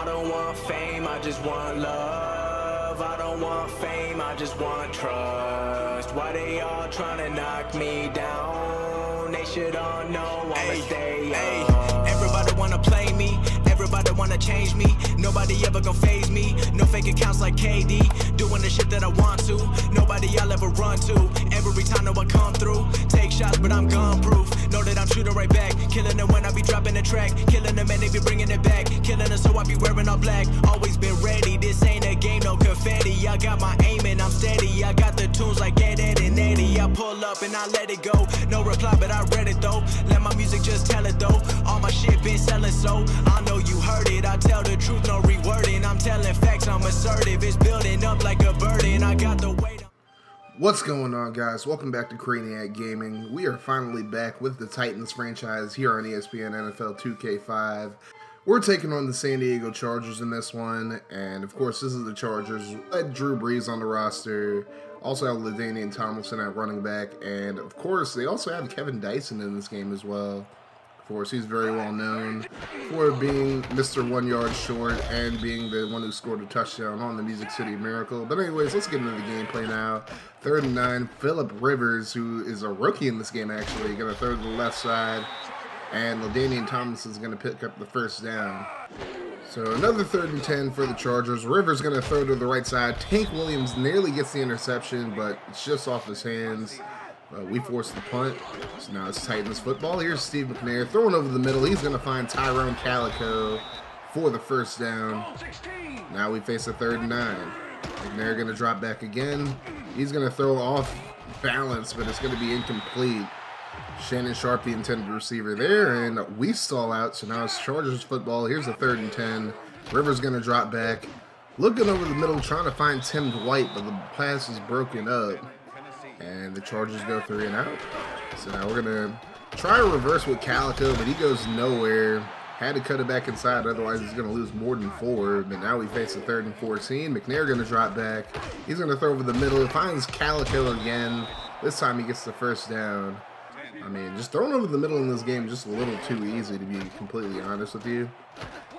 I don't want fame, I just want love. I don't want fame, I just want trust. Why they all trying to knock me down? They should all know I'ma stay up. Everybody wanna play me, everybody wanna change me. Nobody ever gonna phase me. No fake accounts like KD. Doing the shit that I want to. Nobody I'll ever run to. Every time that I come through, take shots, but I'm gun proof. Know that I'm shooting right back. Killing them when I be dropping the track. Killing them and they be bringing it back. Killing them so I be wearing all black. Always been ready. This ain't a game, no confetti. I got my aim and I'm steady. I got the tunes like Ed, Ed, and Eddie. I pull up and I let it go. No reply, but I read it though. Let my music just tell it though. All my shit been selling, so I know you heard it. I tell the truth, no rewording. I'm telling facts, I'm assertive. It's building up like a burden. I got the weight. What's going on, guys? Welcome back to Craniac Gaming. We are finally back with the Titans franchise here on ESPN NFL 2K5. We're taking on the San Diego Chargers in this one, and of course this is the Chargers. Drew Brees on the roster. Also have LaDainian Tomlinson at running back, and of course they also have Kevin Dyson in this game as well. Of course, he's very well known for being Mr. 1 yard short and being the one who scored a touchdown on the Music City Miracle. But anyways, let's get into the gameplay now. 3rd and 9, Phillip Rivers, who is a rookie in this game actually, going to throw to the left side. And LaDainian Tomlinson is going to pick up the first down. So another 3rd and 10 for the Chargers. Rivers going to throw to the right side. Tank Williams nearly gets the interception, but it's just off his hands. We forced the punt, so now it's Titans football. Here's Steve McNair throwing over the middle. He's going to find Tyrone Calico for the first down. Now we face a 3rd and 9. McNair going to drop back again. He's going to throw off balance, but it's going to be incomplete. Shannon Sharp, the intended receiver there, and we stall out, so now it's Chargers football. Here's a 3rd and 10. Rivers going to drop back. Looking over the middle, trying to find Tim Dwight, but the pass is broken up. And the Chargers go 3 and out. So now we're going to try to reverse with Calico, but he goes nowhere. Had to cut it back inside, otherwise he's going to lose more than 4. But now we face a 3rd and 14. McNair going to drop back. He's going to throw over the middle. Finds Calico again. This time he gets the first down. I mean, just throwing over the middle in this game is just a little too easy, to be completely honest with you.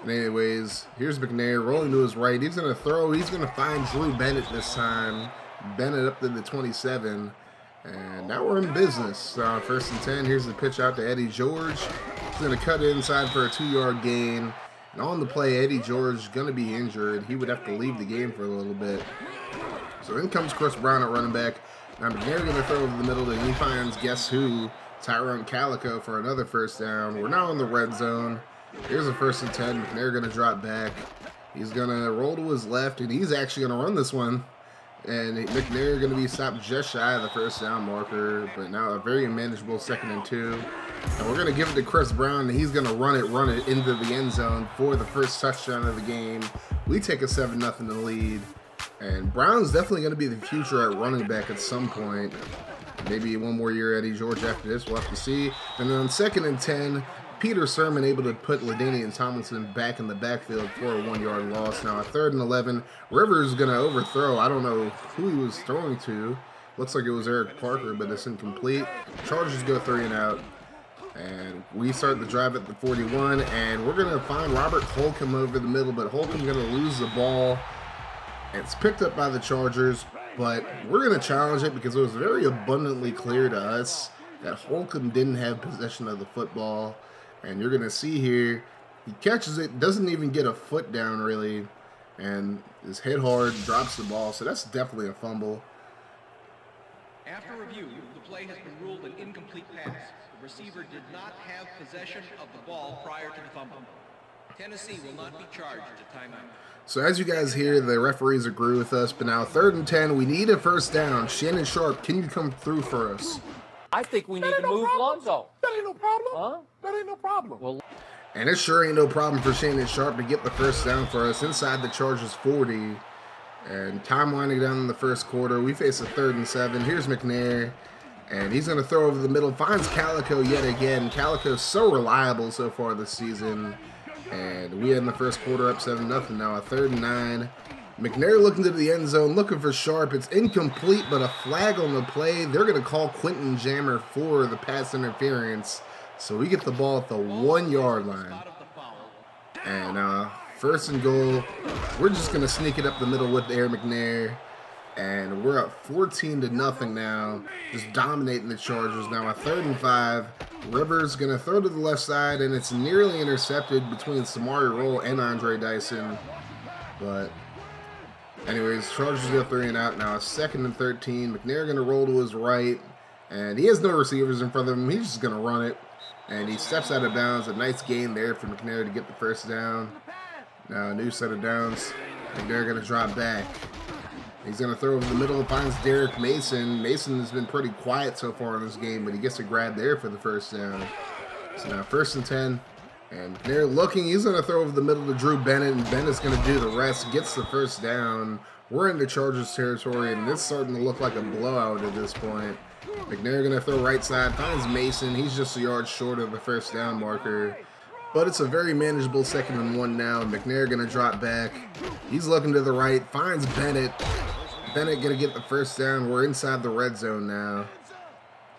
And anyways, here's McNair rolling to his right. He's going to throw. He's going to find Drew Bennett this time. Bennett up to the 27, and now we're in business. 1st and 10, here's the pitch out to Eddie George. He's going to cut it inside for a 2-yard gain. And on the play, Eddie George is going to be injured. He would have to leave the game for a little bit. So in comes Chris Brown at running back. Now McNair going to throw over the middle, and he finds, guess who, Tyrone Calico for another first down. We're now in the red zone. Here's a 1st and 10. McNair going to drop back. He's going to roll to his left, and he's actually going to run this one. And McNair going to be stopped just shy of the first down marker, but now a very manageable 2nd and 2. And we're going to give it to Chris Brown, and he's going to run it into the end zone for the first touchdown of the game. We take a 7-0 lead, and Brown's definitely going to be the future at running back at some point. Maybe one more year Eddie George after this, we'll have to see. And then on 2nd and 10, Peter Sermon able to put LaDainian Tomlinson back in the backfield for a 1-yard loss. Now a 3rd and 11. Rivers is going to overthrow. I don't know who he was throwing to. Looks like it was Eric Parker, but it's incomplete. Chargers go 3 and out. And we start the drive at the 41. And we're going to find Robert Holcomb over the middle, but Holcomb's going to lose the ball. It's picked up by the Chargers, but we're going to challenge it because it was very abundantly clear to us that Holcomb didn't have possession of the football. And you're going to see here, he catches it, doesn't even get a foot down really, and is hit hard, drops the ball. So that's definitely a fumble. After review, the play has been ruled an incomplete pass. The receiver did not have possession of the ball prior to the fumble. Tennessee will not be charged a timeout. So as you guys hear, the referees agree with us, but now 3rd and 10, we need a first down. Shannon Sharp, can you come through for us? I think we need to move Lonzo. That ain't no problem. Huh? That ain't no problem. Well, and it sure ain't no problem for Shannon Sharp to get the first down for us inside the Chargers 40. And time winding down in the first quarter. We face a 3rd and 7. Here's McNair. And he's going to throw over the middle. Finds Calico yet again. Calico's so reliable so far this season. And we end the first quarter up 7-0. Now a 3rd and 9. McNair looking to the end zone, looking for Sharp. It's incomplete, but a flag on the play. They're going to call Quentin Jammer for the pass interference. So we get the ball at the 1-yard line. And first and goal. We're just going to sneak it up the middle with Air McNair. And we're up 14-0 now. Just dominating the Chargers. Now a 3rd and 5. Rivers going to throw to the left side, and it's nearly intercepted between Samari Roll and Andre Dyson. But anyways, Chargers go 3 and out. Now a 2nd and 13. McNair going to roll to his right. And he has no receivers in front of him. He's just going to run it. And he steps out of bounds. A nice gain there for McNair to get the first down. Now a new set of downs. McNair going to drop back. He's going to throw over the middle, finds Derek Mason. Mason has been pretty quiet so far in this game, but he gets a grab there for the first down. So now 1st and 10. And McNair looking, he's going to throw over the middle to Drew Bennett, and Bennett's going to do the rest, gets the first down. We're into Chargers territory, and it's starting to look like a blowout at this point. McNair going to throw right side, finds Mason. He's just a yard short of the first down marker. But it's a very manageable 2nd and 1 now. McNair going to drop back. He's looking to the right, finds Bennett. Bennett going to get the first down. We're inside the red zone now.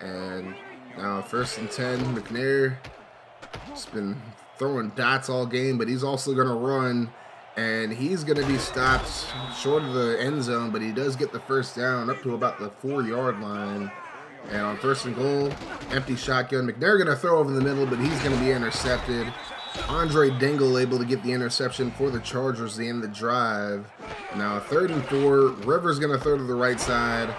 And now 1st and 10. McNair has been throwing dots all game, but he's also going to run. And he's going to be stopped short of the end zone, but he does get the first down up to about the 4-yard line. And on 1st and goal, empty shotgun. McNair going to throw over the middle, but he's going to be intercepted. Andre Dingle able to get the interception for the Chargers at the end of the drive. Now 3rd and 4. Rivers going to throw to the right side.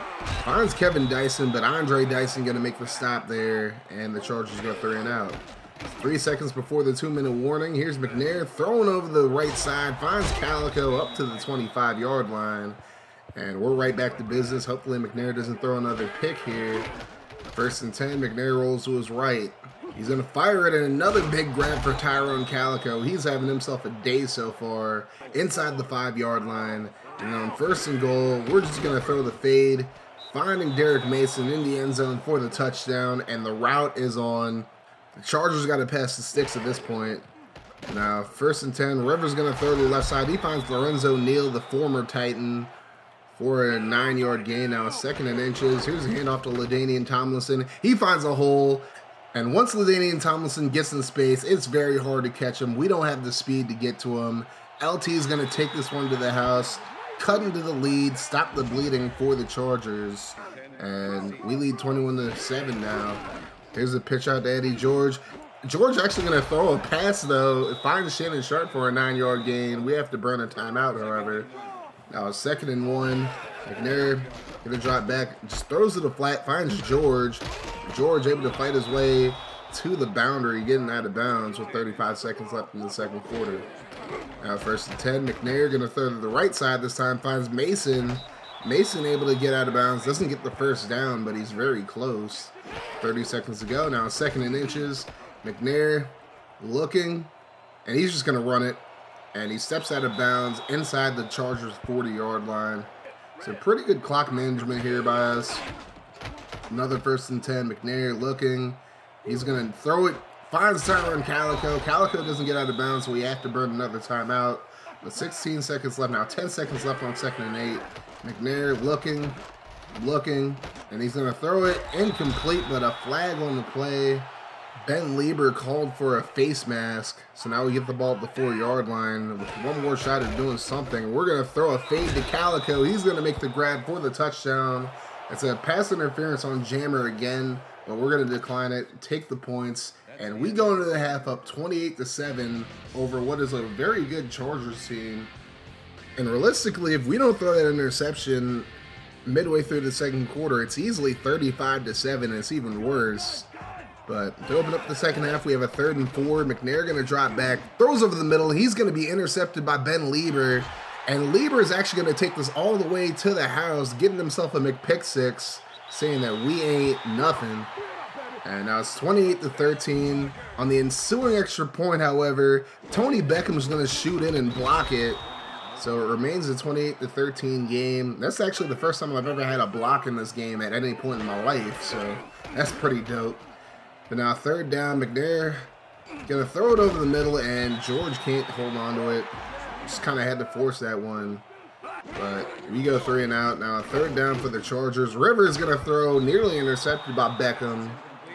Finds Kevin Dyson, but Andre Dyson going to make the stop there. And the Chargers go 3 and out. 3 seconds before the 2-minute warning. Here's McNair throwing over the right side. Finds Calico up to the 25-yard line. And we're right back to business. Hopefully McNair doesn't throw another pick here. 1st and 10. McNair rolls to his right. He's going to fire it, and another big grab for Tyrone Calico. He's having himself a day so far inside the 5-yard line. And on 1st and goal, we're just going to throw the fade, finding Derek Mason in the end zone for the touchdown, and the route is on. The Chargers got to pass the sticks at this point. Now 1st and 10, Rivers going to throw to the left side. He finds Lorenzo Neal, the former Titan, for a 9-yard gain. Now 2nd and inches. Here's a handoff to LaDainian Tomlinson. He finds a hole. And once LaDainian Tomlinson gets in space, it's very hard to catch him. We don't have the speed to get to him. LT is going to take this one to the house, cut into the lead, stop the bleeding for the Chargers. And we lead 21-7 now. Here's a pitch out to Eddie George. George actually going to throw a pass, though. It finds Shannon Sharp for a 9-yard gain. We have to burn a timeout, however. Now 2nd and 1. McNair going to drop back, just throws it a flat, finds George. George able to fight his way to the boundary, getting out of bounds with 35 seconds left in the 2nd quarter. Now 1st and 10. McNair going to throw to the right side this time, finds Mason. Mason able to get out of bounds, doesn't get the first down, but he's very close. 30 seconds to go. Now 2nd and inches. McNair looking, and he's just going to run it. And he steps out of bounds inside the Chargers' 40-yard line. So pretty good clock management here by us. Another 1st and 10. McNair looking. He's going to throw it. Finds Tyrone Calico. Calico doesn't get out of bounds, so we have to burn another timeout. But 16 seconds left now. 10 seconds left on 2nd and 8. McNair looking. And he's going to throw it incomplete, but a flag on the play. Ben Lieber called for a face mask, so now we get the ball at the 4-yard line with one more shot at doing something. We're going to throw a fade to Calico. He's going to make the grab for the touchdown. It's a pass interference on Jammer again, but we're going to decline it, take the points, and we go into the half up 28-7 over what is a very good Chargers team. And realistically, if we don't throw that interception midway through the 2nd quarter, it's easily 35-7, and it's even worse. But to open up the 2nd half, we have a 3rd and 4. McNair going to drop back, throws over the middle. He's going to be intercepted by Ben Lieber. And Lieber is actually going to take this all the way to the house, getting himself a McPick-6, saying that we ain't nothing. And now it's 28-13. On the ensuing extra point, however, Tony Beckham's going to shoot in and block it. So it remains a 28-13 game. That's actually the first time I've ever had a block in this game at any point in my life. So that's pretty dope. But now 3rd down, McNair going to throw it over the middle, and George can't hold on to it. Just kind of had to force that one. But we go 3 and out. Now 3rd down for the Chargers. Rivers going to throw, nearly intercepted by Beckham,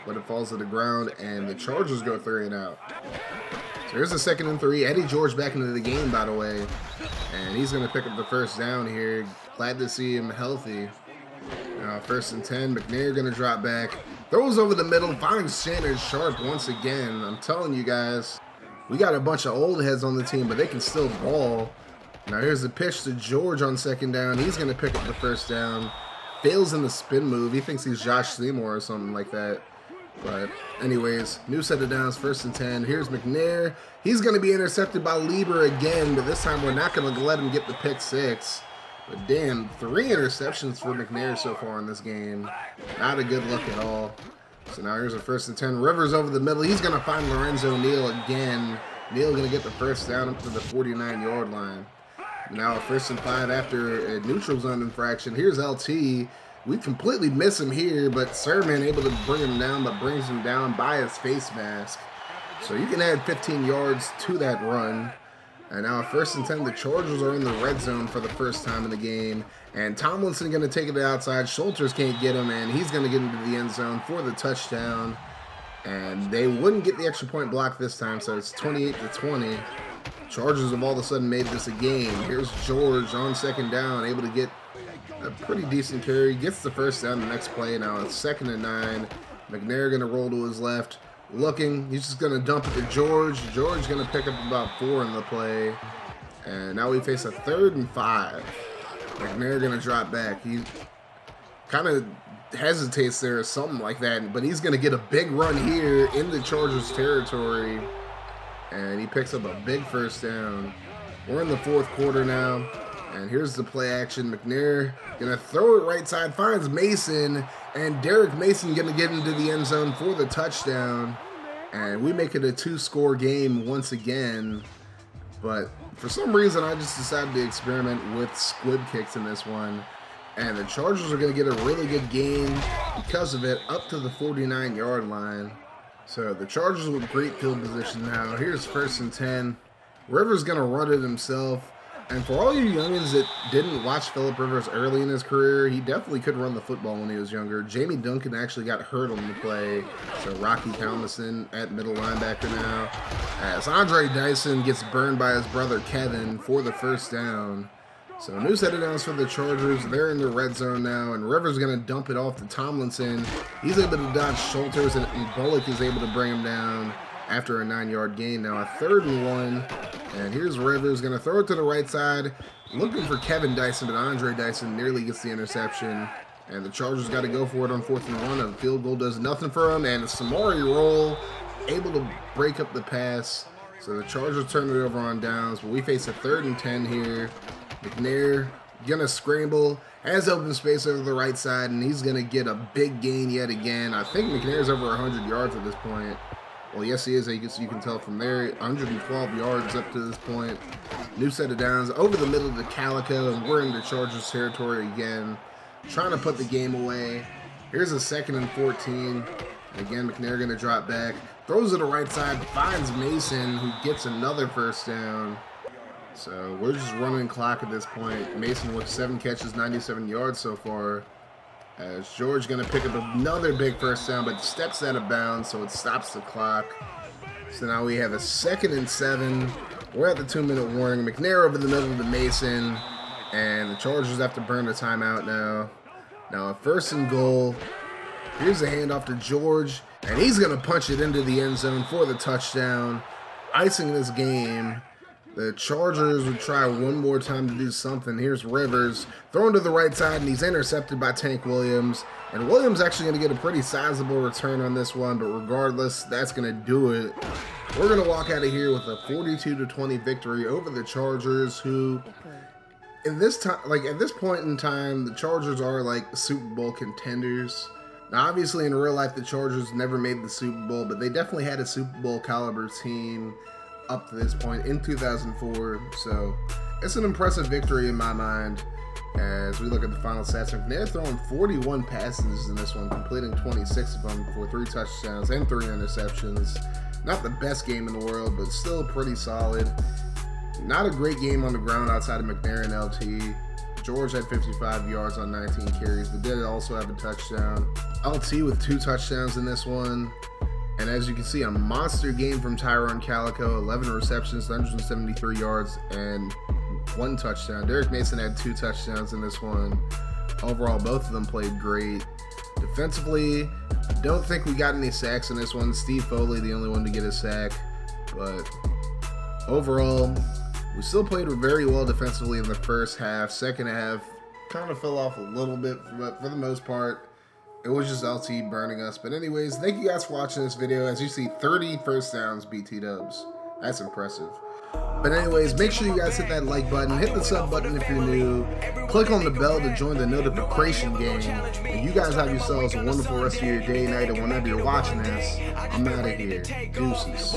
but it falls to the ground, and the Chargers go 3 and out. So here's the 2nd and 3. Eddie George back into the game, by the way. And he's going to pick up the first down here. Glad to see him healthy. Now 1st and 10. McNair going to drop back. Throws over the middle. Finds Shannon Sharp once again. I'm telling you guys, we got a bunch of old heads on the team, but they can still ball. Now here's the pitch to George on 2nd down. He's going to pick up the first down. Fails in the spin move. He thinks he's Josh Seymour or something like that. But anyways, new set of downs, 1st and 10. Here's McNair. He's going to be intercepted by Lieber again, but this time we're not going to let him get the pick 6. But damn, 3 interceptions for McNair so far in this game. Not a good look at all. So now here's a 1st and 10. Rivers over the middle. He's going to find Lorenzo Neal again. Neal going to get the first down up to the 49-yard line. Now a 1st and 5 after a neutral zone infraction. Here's LT. We completely miss him here, but Sermon able to bring him down, but brings him down by his face mask. So you can add 15 yards to that run. And now 1st and 10, the Chargers are in the red zone for the first time in the game. And Tomlinson going to take it outside. Schulters can't get him, and he's going to get into the end zone for the touchdown. And they wouldn't get the extra point block this time, so it's 28-20. Chargers have all of a sudden made this a game. Here's George on 2nd down, able to get a pretty decent carry. Gets the first down the next play. Now it's 2nd and 9. McNair going to roll to his left. Looking, he's just going to dump it to George. George going to pick up about 4 in the play. And now we face a 3rd and 5. McNair going to drop back. He kind of hesitates there or something like that. But he's going to get a big run here in the Chargers territory. And he picks up a big first down. We're in the 4th quarter now. And here's the play action. McNair going to throw it right side. Finds Mason. And Derek Mason going to get into the end zone for the touchdown. And we make it a 2-score game once again. But for some reason, I just decided to experiment with squib kicks in this one. And the Chargers are going to get a really good gain because of it up to the 49-yard line. So the Chargers with great field position now. Here's 1st and 10. Rivers going to run it himself. And for all you youngins that didn't watch Phillip Rivers early in his career, he definitely could run the football when he was younger. Jamie Duncan actually got hurt on the play. So Rocky Talmason at middle linebacker now. As Andre Dyson gets burned by his brother Kevin for the first down. So new set of downs for the Chargers. They're in the red zone now, and Rivers going to dump it off to Tomlinson. He's able to dodge Schulters, and Bullock is able to bring him down after a 9-yard gain. Now a 3rd and 1, and here's Rivers going to throw it to the right side, looking for Kevin Dyson, but Andre Dyson nearly gets the interception. And the Chargers got to go for it on 4th and 1. A field goal does nothing for him, and a Samori roll, able to break up the pass. So the Chargers turn it over on downs, but we face a 3rd and 10 here. McNair gonna scramble, has open space over the right side, and he's gonna get a big gain yet again. I think McNair's over 100 yards at this point. Well, yes, he is. You can tell from there, 112 yards up to this point. New set of downs over the middle of the Calico, and we're in the Chargers territory again, trying to put the game away. Here's a 2nd and 14. And again, McNair gonna drop back, throws it to the right side, finds Mason, who gets another first down. So we're just running clock at this point. Mason with 7 catches, 97 yards so far. As George going to pick up another big first down, but steps out of bounds, so it stops the clock. So now we have a 2nd and 7. We're at the 2-minute warning. McNair over the middle to Mason, and the Chargers have to burn the timeout now. Now a 1st and goal. Here's a handoff to George, and he's going to punch it into the end zone for the touchdown, icing this game. The Chargers would try one more time to do something. Here's Rivers, thrown to the right side, and he's intercepted by Tank Williams. And Williams actually going to get a pretty sizable return on this one, but regardless, that's going to do it. We're going to walk out of here with a 42-20 victory over the Chargers, who, at this point in time, the Chargers are like Super Bowl contenders. Now, obviously, in real life, the Chargers never made the Super Bowl, but they definitely had a Super Bowl caliber team up to this point in 2004, so it's an impressive victory in my mind. As we look at the final stats, they're throwing 41 passes in this one, completing 26 of them for 3 touchdowns and 3 interceptions. Not the best game in the world, but still pretty solid. Not a great game on the ground outside of McNair and LT. George had 55 yards on 19 carries, but did also have a touchdown. LT with 2 touchdowns in this one. And as you can see, a monster game from Tyrone Calico, 11 receptions, 173 yards, and 1 touchdown. Derek Mason had 2 touchdowns in this one. Overall, both of them played great. Defensively, don't think we got any sacks in this one. Steve Foley, the only one to get a sack. But overall, we still played very well defensively in the first half. Second half, kind of fell off a little bit, but for the most part, it was just LT burning us. But anyways, thank you guys for watching this video. As you see, 30 first downs, BT Dubs. That's impressive. But anyways, make sure you guys hit that like button, hit the sub button if you're new, click on the bell to join the notification gang, and you guys have yourselves a wonderful rest of your day, night, and whenever you're watching this, I'm out of here. Deuces.